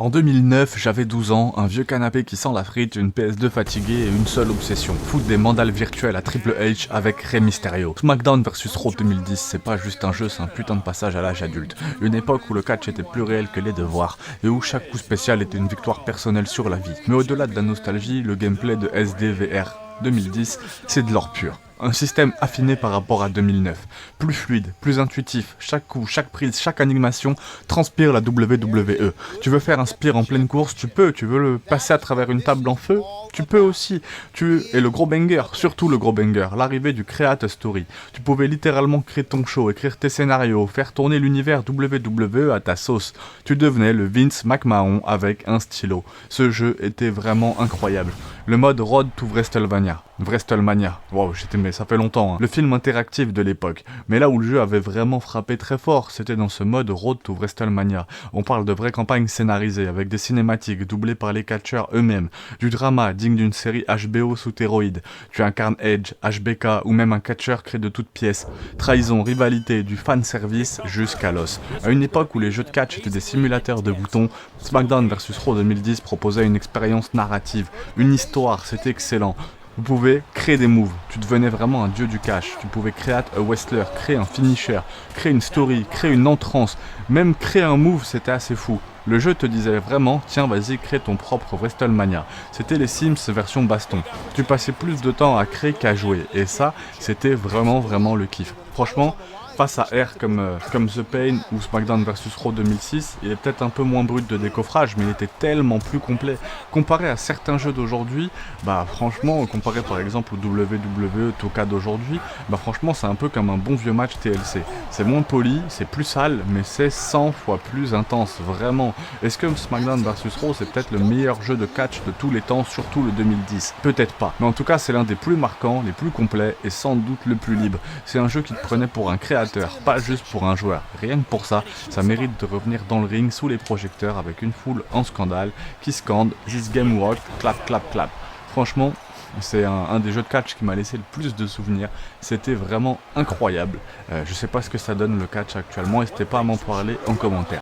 En 2009, j'avais 12 ans, un vieux canapé qui sent la frite, une PS2 fatiguée et une seule obsession, foutre des mandales virtuelles à Triple H avec Rey Mysterio. SmackDown vs Raw 2010, c'est pas juste un jeu, c'est un putain de passage à l'âge adulte. Une époque où le catch était plus réel que les devoirs, et où chaque coup spécial était une victoire personnelle sur la vie. Mais au-delà de la nostalgie, le gameplay de SDVR 2010, c'est de l'or pur. Un système affiné par rapport à 2009, plus fluide, plus intuitif, chaque coup, chaque prise, chaque animation transpire la WWE. Tu veux faire un spear en pleine course, tu peux, tu veux le passer à travers une table en feu, tu peux aussi. Et le gros banger, surtout le gros banger, l'arrivée du Create a Story. Tu pouvais littéralement créer ton show, écrire tes scénarios, faire tourner l'univers WWE à ta sauce. Tu devenais le Vince McMahon avec un stylo. Ce jeu était vraiment incroyable. Le mode Road to WrestleMania. Wow, mais ça fait longtemps, hein. Le film interactif de l'époque. Mais là où le jeu avait vraiment frappé très fort, c'était dans ce mode Road to WrestleMania. On parle de vraies campagnes scénarisées, avec des cinématiques doublées par les catcheurs eux-mêmes, du drama digne d'une série HBO sous stéroïdes. Tu incarnes Edge, HBK ou même un catcheur créé de toutes pièces. Trahison, rivalité, du fanservice jusqu'à l'os. À une époque où les jeux de catch étaient des simulateurs de boutons, SmackDown vs Raw 2010 proposait une expérience narrative, une histoire, c'était excellent. Vous pouvez créer des moves, tu devenais vraiment un dieu du cash, tu pouvais créer un wrestler, créer un finisher, créer une story, créer une entrance, même créer un move, c'était assez fou. Le jeu te disait vraiment, tiens vas-y crée ton propre WrestleMania. C'était les Sims version baston. Tu passais plus de temps à créer qu'à jouer, et ça, c'était vraiment le kiff. Franchement, face à R comme The Pain ou SmackDown vs Raw 2006, il est peut-être un peu moins brut de décoffrage, mais il était tellement plus complet. Comparé à certains jeux d'aujourd'hui, franchement, comparé par exemple au WWE Toka d'aujourd'hui, franchement c'est un peu comme un bon vieux match TLC. C'est moins poli, c'est plus sale, mais c'est 100 fois plus intense, vraiment. Est-ce que SmackDown vs Raw c'est peut-être le meilleur jeu de catch de tous les temps, surtout le 2010? Peut-être pas, mais en tout cas c'est l'un des plus marquants, les plus complets et sans doute le plus libre. C'est un jeu qui te prenait pour un créateur, pas juste pour un joueur. Rien que pour ça, ça mérite de revenir dans le ring sous les projecteurs avec une foule en scandale qui scande "This game work, clap clap clap". Franchement, c'est un des jeux de catch qui m'a laissé le plus de souvenirs. C'était vraiment incroyable. Je sais pas ce que ça donne le catch actuellement, n'hésitez pas à m'en parler en commentaire.